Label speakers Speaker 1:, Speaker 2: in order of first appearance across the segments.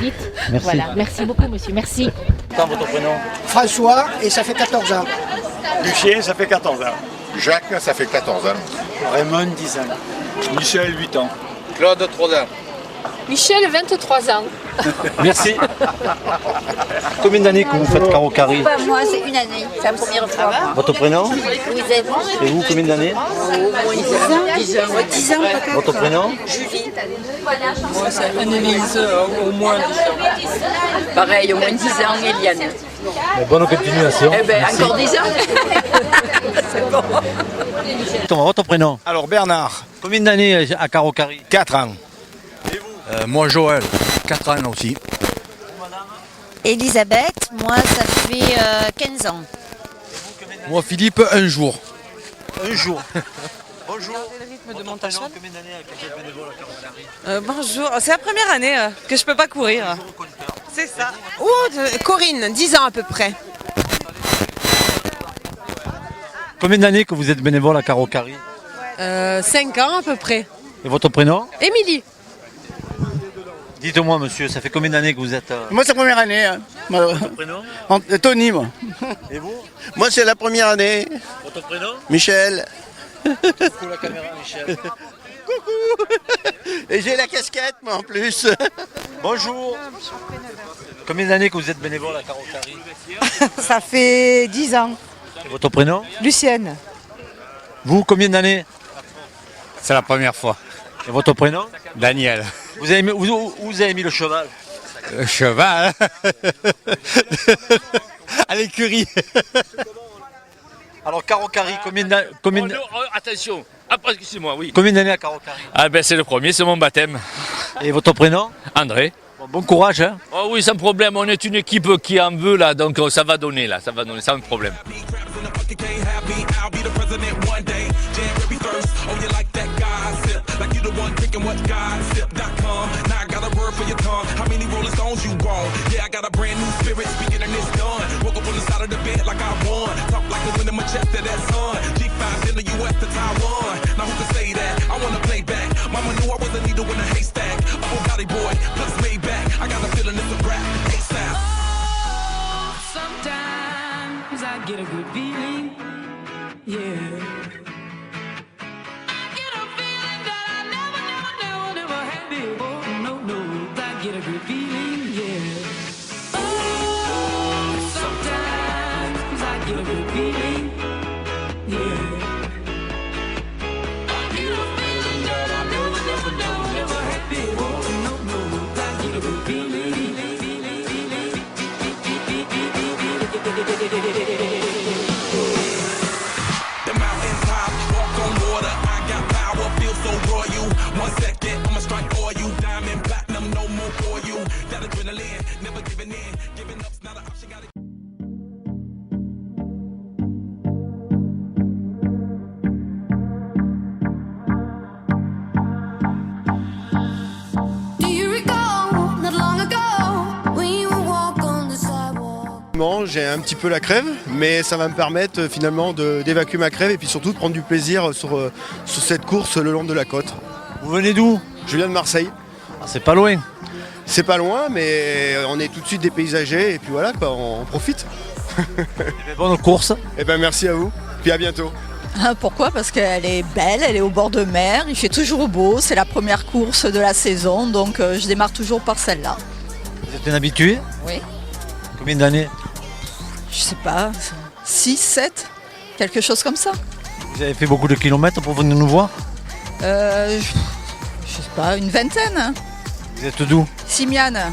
Speaker 1: dites.
Speaker 2: Merci.
Speaker 1: Voilà, merci beaucoup monsieur, merci.
Speaker 2: Quand votre prénom?
Speaker 3: François, et ça fait 14 ans.
Speaker 4: Lucien, ça fait 14 ans.
Speaker 5: Jacques, ça fait 14 ans.
Speaker 4: Raymond, 10 ans. Michel, 8 ans.
Speaker 5: Claude, 3 ans.
Speaker 6: Michel, 23 ans.
Speaker 2: Merci. Combien d'années que vous faites Caro-Carry?
Speaker 7: Moi, c'est une année, c'est la première fois.
Speaker 2: Votre prénom?
Speaker 7: Vous êtes
Speaker 2: Et vous, combien d'années?
Speaker 7: 10 ans.
Speaker 2: Votre prénom?
Speaker 7: Julie.
Speaker 6: Moi, c'est Annelise, au moins 10 ans. Pareil, au moins 10 ans, Eliane.
Speaker 2: Bonne continuation.
Speaker 6: Eh bien, encore 10 ans. C'est bon.
Speaker 2: Votre prénom?
Speaker 4: Alors Bernard,
Speaker 2: Combien d'années à Caro-Carry?
Speaker 4: 4 ans.
Speaker 8: Moi Joël, 4 ans aussi.
Speaker 7: Elisabeth, moi, ça fait 15 ans.
Speaker 8: Moi Philippe, un jour.
Speaker 2: Un jour. Bonjour.
Speaker 6: Le rythme de montage.
Speaker 2: Combien d'années que vous êtes bénévole à Caro-Carry?
Speaker 6: Bonjour, c'est la première année que je peux pas courir. C'est ça.
Speaker 9: Corinne, 10 ans à peu près.
Speaker 2: Combien d'années que vous êtes bénévole à Caro-Carry?
Speaker 9: 5 ans à peu près.
Speaker 2: Et votre prénom?
Speaker 9: Émilie.
Speaker 2: Dites-moi monsieur, ça fait combien d'années que vous êtes...
Speaker 3: Moi, c'est la première année. Hein.
Speaker 2: Votre prénom?
Speaker 3: Tony, moi.
Speaker 2: Et vous?
Speaker 3: Moi, c'est la première année.
Speaker 2: Votre prénom?
Speaker 3: Michel.
Speaker 2: Coucou la caméra Michel.
Speaker 3: Et j'ai la casquette, moi, en plus.
Speaker 2: Bonjour. Combien d'années que vous êtes bénévole à Caro-Carry?
Speaker 9: Ça fait 10 ans.
Speaker 2: Et votre prénom?
Speaker 9: Lucienne.
Speaker 2: Vous, combien d'années?
Speaker 4: C'est la première fois.
Speaker 2: Et votre prénom?
Speaker 4: Daniel.
Speaker 2: Vous avez mis, où vous avez mis le cheval?
Speaker 4: Le cheval. À l'écurie.
Speaker 2: Alors Caro-Carry,
Speaker 10: Attention, après, excusez-moi, oui.
Speaker 2: combien d'années à Caro-Carry?
Speaker 10: Ah ben c'est le premier, c'est mon baptême.
Speaker 2: Et votre prénom?
Speaker 10: André.
Speaker 2: Bon courage. Hein.
Speaker 10: Oh oui, sans problème, on est une équipe qui en veut là, donc ça va donner là, ça va donner, sans problème.
Speaker 6: Sometimes I get a good feeling, yeah. I get a feeling that I never had before. No, I get a good feeling, yeah. Oh, sometimes I get a good feeling, yeah. I get a feeling that I never had before. No, I get a good feeling.
Speaker 11: The mountain top, walk on water. I got power, feel so royal. 1 second, I'ma strike all you. Diamond, platinum, no more for you. That adrenaline, never giving in. Giving up's not an option. Gotta...
Speaker 3: J'ai un petit peu la crève, mais ça va me permettre finalement d'évacuer ma crève et puis surtout de prendre du plaisir sur cette course le long de la côte.
Speaker 2: Vous venez d'où?
Speaker 3: Je viens de Marseille.
Speaker 2: Ah, c'est pas loin.
Speaker 3: C'est pas loin, mais on est tout de suite dépaysagés et puis voilà, quoi, on profite.
Speaker 2: Bonne course.
Speaker 3: Et ben merci à vous, puis à bientôt.
Speaker 9: Pourquoi? Parce qu'elle est belle, elle est au bord de mer, il fait toujours beau, c'est la première course de la saison, donc je démarre toujours par celle-là.
Speaker 2: Vous êtes un habitué?
Speaker 9: Oui.
Speaker 2: Combien d'années?
Speaker 9: Je sais pas, 6, 7, quelque chose comme ça.
Speaker 2: Vous avez fait beaucoup de kilomètres pour venir nous voir?
Speaker 9: Je sais pas, une vingtaine. Hein.
Speaker 2: Vous êtes d'où?
Speaker 9: Simiane.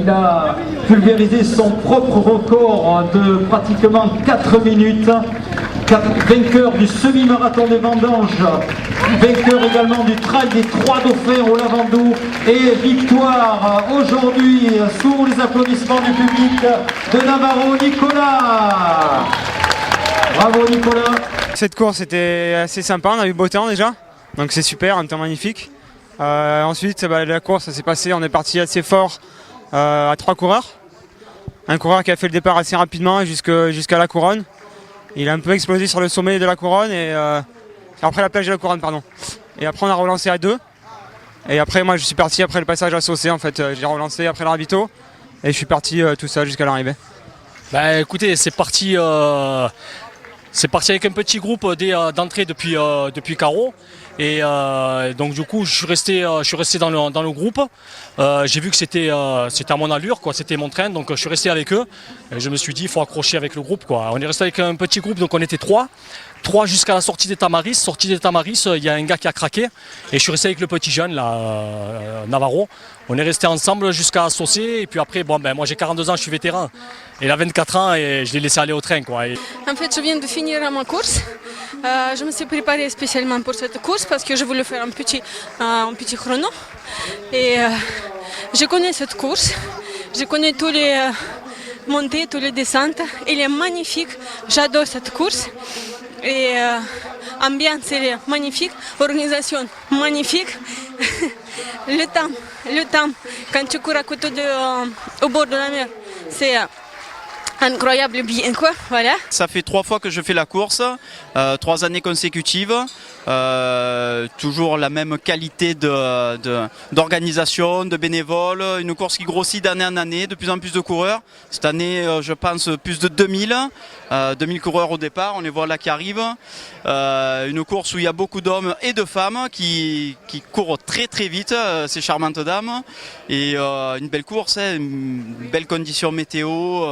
Speaker 12: Il a pulvérisé son propre record de pratiquement 4 minutes. Vainqueur du semi-marathon des Vendanges, vainqueur également du trail des Trois Dauphins au Lavandou et victoire aujourd'hui sous les applaudissements du public de Navarro Nicolas. Bravo Nicolas.
Speaker 13: Cette course était assez sympa, on a eu beau temps déjà, donc c'est super, un temps magnifique. Ensuite la course s'est passée, on est parti assez fort à 3 coureurs. Un coureur qui a fait le départ assez rapidement jusqu'à la couronne. Il a un peu explosé sur le sommet de la couronne et après la plage de la couronne pardon. Et après on a relancé à 2. Et après moi je suis parti après le passage à Saucé en fait. J'ai relancé après le ravito et je suis parti tout seul jusqu'à l'arrivée.
Speaker 14: Bah écoutez, c'est parti avec un petit groupe d'entrée depuis Carreau. Et donc du coup je suis resté dans le groupe. J'ai vu que c'était à mon allure, quoi, c'était mon train, donc je suis resté avec eux. Et je me suis dit il faut accrocher avec le groupe, quoi. On est resté avec un petit groupe, donc on était 3 jusqu'à la sortie des Tamaris. Sortie des Tamaris, il y a un gars qui a craqué et je suis resté avec le petit jeune là, Navarro. On est resté ensemble jusqu'à Saucé et puis après moi j'ai 42 ans, je suis vétéran. Et il a 24 ans et je l'ai laissé aller au train, quoi.
Speaker 15: En fait, je viens de finir ma course. Je me suis préparée spécialement pour cette course parce que je voulais faire un petit chrono. Et je connais cette course. Je connais tous les montées, tous les descentes. Il est magnifique. J'adore cette course. Et ambiance, elle est magnifique. Organisation, magnifique. Le temps, quand tu cours à côté au bord de la mer, c'est incroyable bien, quoi. Voilà.
Speaker 16: Ça fait 3 fois que je fais la course, 3 années consécutives. Toujours la même qualité d'organisation, de bénévoles, une course qui grossit d'année en année, de plus en plus de coureurs. Cette année, je pense, plus de 2000 coureurs au départ, on les voit là qui arrivent. Une course où il y a beaucoup d'hommes et de femmes qui courent très très vite, ces charmantes dames. Et une belle course, une belle condition météo,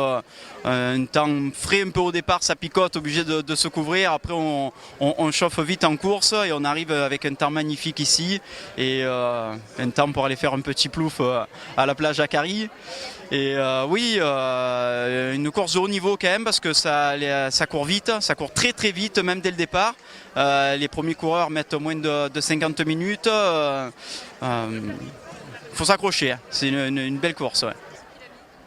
Speaker 16: un temps frais un peu au départ, ça picote, obligé de se couvrir. Après, on chauffe vite en course et on arrive avec un temps magnifique ici et un temps pour aller faire un petit plouf à la plage à Cary. Et oui, une course de haut niveau quand même parce que ça court vite, ça court très très vite même dès le départ. Les premiers coureurs mettent moins de 50 minutes. Faut s'accrocher, hein. C'est une belle course. Ouais.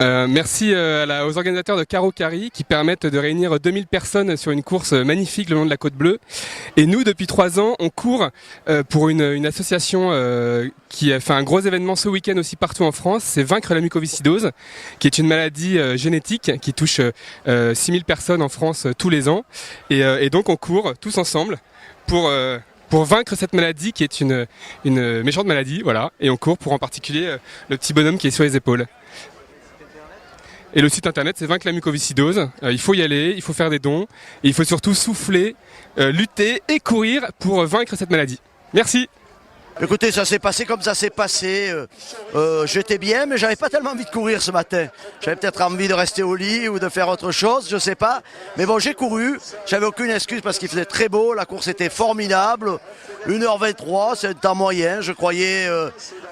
Speaker 17: Merci aux organisateurs de Caro Cary qui permettent de réunir 2000 personnes sur une course magnifique le long de la Côte Bleue. Et nous, depuis 3 ans, on court pour une association qui a fait un gros événement ce week-end aussi partout en France. C'est Vaincre la mucoviscidose, qui est une maladie génétique qui touche 6000 personnes en France tous les ans. Et donc on court tous ensemble pour vaincre cette maladie qui est une méchante maladie. Voilà. Et on court pour en particulier le petit bonhomme qui est sur les épaules. Et le site internet, c'est Vaincre la mucoviscidose. Il faut y aller, il faut faire des dons. Et il faut surtout souffler, lutter et courir pour vaincre cette maladie. Merci.
Speaker 18: Écoutez, ça s'est passé comme ça s'est passé. J'étais bien, mais j'avais pas tellement envie de courir ce matin. J'avais peut-être envie de rester au lit ou de faire autre chose, je sais pas. Mais bon, j'ai couru. J'avais aucune excuse parce qu'il faisait très beau. La course était formidable. 1h23, c'est un temps moyen. Je croyais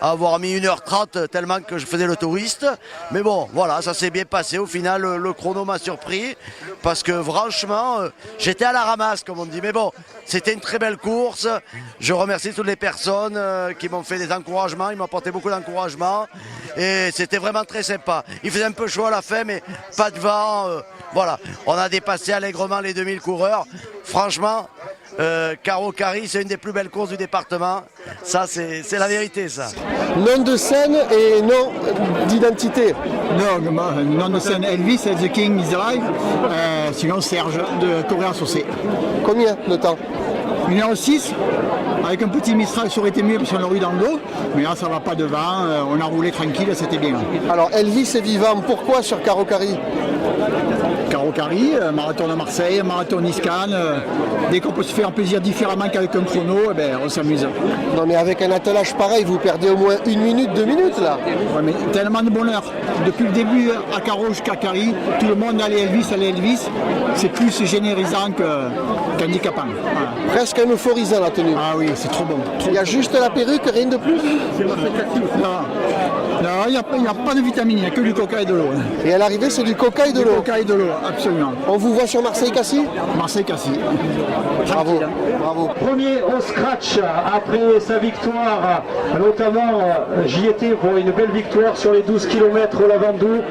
Speaker 18: avoir mis 1h30 tellement que je faisais le touriste. Mais bon, voilà, ça s'est bien passé. Au final, le chrono m'a surpris parce que franchement, j'étais à la ramasse, comme on dit. Mais bon, c'était une très belle course. Je remercie toutes les personnes qui m'ont fait des encouragements. Ils m'ont apporté beaucoup d'encouragements. Et c'était vraiment très sympa. Il faisait un peu chaud à la fin, mais pas de vent. Voilà, on a dépassé allègrement les 2000 coureurs. Franchement, Caro Cary, c'est une des plus belles courses du département. Ça, c'est la vérité, ça.
Speaker 19: Nom de scène et nom d'identité.
Speaker 20: Non, nom de scène Elvis, The King is Alive. Sinon Serge de Correa Saucé.
Speaker 19: Combien de temps?
Speaker 20: 1h06. Avec un petit Mistral, ça aurait été mieux parce qu'on aurait eu dans le dos. Mais là, ça va pas devant. On a roulé tranquille, c'était bien.
Speaker 19: Alors, Elvis est vivant. Pourquoi sur Caro Cary?
Speaker 20: Caro Cary, marathon de Marseille, marathon Niscan. Dès qu'on peut se faire plaisir différemment qu'avec un chrono, eh ben, on s'amuse.
Speaker 19: Non mais avec un attelage pareil, vous perdez au moins 1 minute, 2 minutes là.
Speaker 20: Ouais, mais tellement de bonheur. Depuis le début à Caro jusqu'à Cary, tout le monde allait Elvis. C'est plus générisant qu'handicapant. Voilà.
Speaker 19: Presque euphorisant la tenue.
Speaker 20: Ah oui, c'est trop bon.
Speaker 19: Il y a juste la perruque, rien de plus.
Speaker 20: Non, il n'y a pas de vitamines, il n'y a que du coca et de l'eau.
Speaker 19: Et à l'arrivée, c'est du coca et de l'eau.
Speaker 20: Coca et de l'eau, absolument.
Speaker 19: On vous voit sur Marseille-Cassis?
Speaker 20: Marseille-Cassis.
Speaker 19: Bravo, bravo.
Speaker 12: Premier au scratch après sa victoire, notamment j'y étais pour une belle victoire sur les 12 km au Lavandou.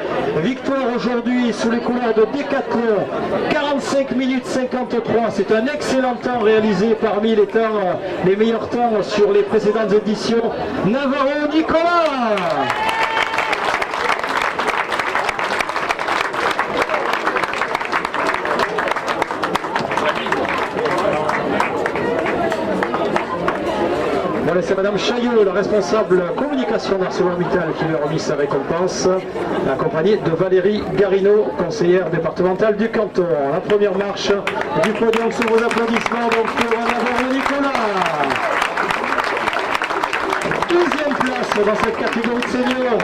Speaker 12: Victoire aujourd'hui sous les couleurs de Decathlon, 45 minutes 53. C'est un excellent temps réalisé parmi les meilleurs temps sur les précédentes éditions. Navarro Nicolas. Voilà, c'est Madame Chaillot, la responsable communication d'ArcelorMittal, qui lui a remis sa récompense, accompagnée de Valérie Garino, conseillère départementale du canton. La première marche du podium sous vos applaudissements, donc pour Navarro Nicolas. Deuxième place dans cette catégorie de seniors.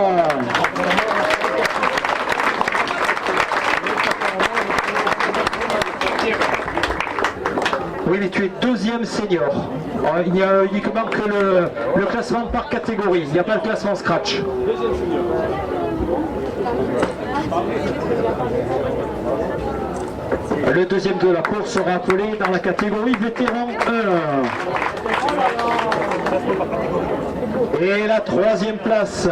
Speaker 12: Oui, mais tu es deuxième senior. Il n'y a uniquement que le classement par catégorie. Il n'y a pas le classement scratch. Le deuxième de la course sera appelé dans la catégorie vétéran 1. Et la troisième place,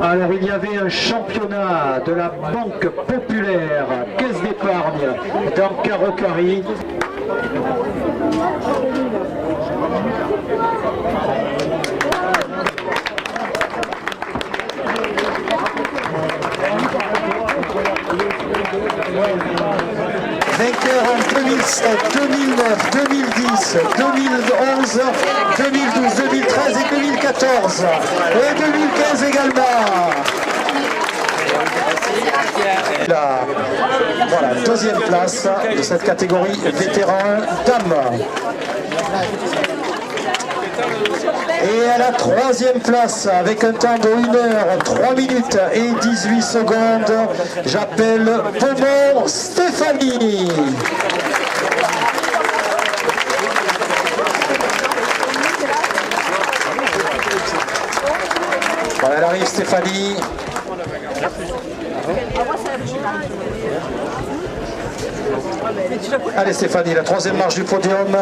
Speaker 12: alors il y avait un championnat de la Banque Populaire, Caisse d'épargne dans Carrocari. Vainqueur en 2007, 2009, 2010, 2011, 2012, 2013 et 2014. Et 2015 également. Voilà, deuxième place de cette catégorie vétéran dames. Et à la troisième place, avec un temps de 1 heure, 3 minutes et 18 secondes, j'appelle Beaumont Stéphanie. Voilà, elle arrive Stéphanie. Allez Stéphanie, la troisième marche du podium.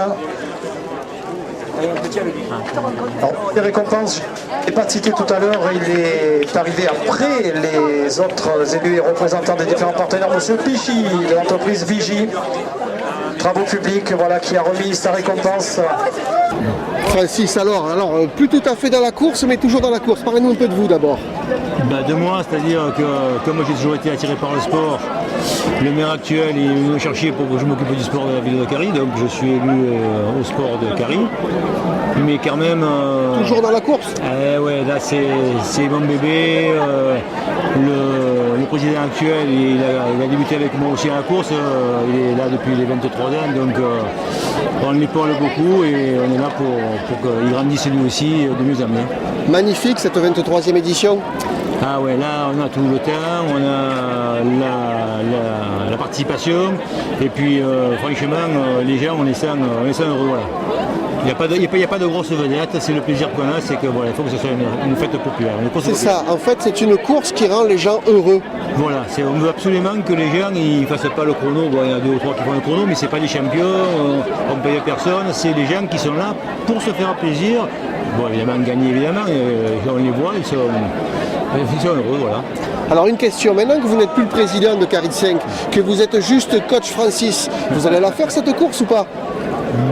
Speaker 12: Alors, les récompenses, je n'ai pas cité tout à l'heure, il est arrivé après les autres élus et représentants des différents partenaires, Monsieur Pichy de l'entreprise Vigie, Travaux publics, voilà, qui a remis sa récompense.
Speaker 19: Francis, alors, plus tout à fait dans la course, mais toujours dans la course. Parlez-nous un peu de vous d'abord.
Speaker 2: De moi, c'est-à-dire que comme j'ai toujours été attiré par le sport, le maire actuel est venu me chercher pour que je m'occupe du sport de la ville de Carry, donc je suis élu au sport de Carry. Mais quand même...
Speaker 19: toujours dans la course?
Speaker 2: Ouais, là c'est mon bébé. Le président actuel, il a débuté avec moi aussi à la course, il est là depuis les 23 ans, donc on l'épaule beaucoup et on est là pour qu'il grandisse lui aussi de mieux en mieux.
Speaker 19: Magnifique cette 23e édition.
Speaker 2: Ah ouais, là on a tout le temps, on a la participation et puis franchement les gens on les sent heureux. Voilà. Il n'y a pas de grosse vedette, c'est le plaisir qu'on a, c'est que voilà, il faut que ce soit une fête populaire.
Speaker 19: C'est ça, en fait c'est une course qui rend les gens heureux.
Speaker 2: Voilà, on veut absolument que les gens ne fassent pas le chrono, bon, il y en a 2 ou 3 qui font le chrono, mais c'est pas des champions, on ne paye personne, c'est les gens qui sont là pour se faire plaisir. Bon évidemment gagner évidemment, on les voit, ils sont heureux, voilà.
Speaker 19: Alors une question, maintenant que vous n'êtes plus le président de Carry 5, que vous êtes juste coach Francis, vous allez la faire cette course ou pas?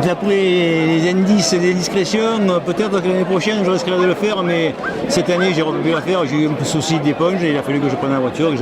Speaker 2: D'après les indices et les discrétions, peut-être que l'année prochaine je risquerai de le faire, mais cette année j'ai pas pu la faire, j'ai eu un peu de souci d'éponge et il a fallu que je prenne la voiture.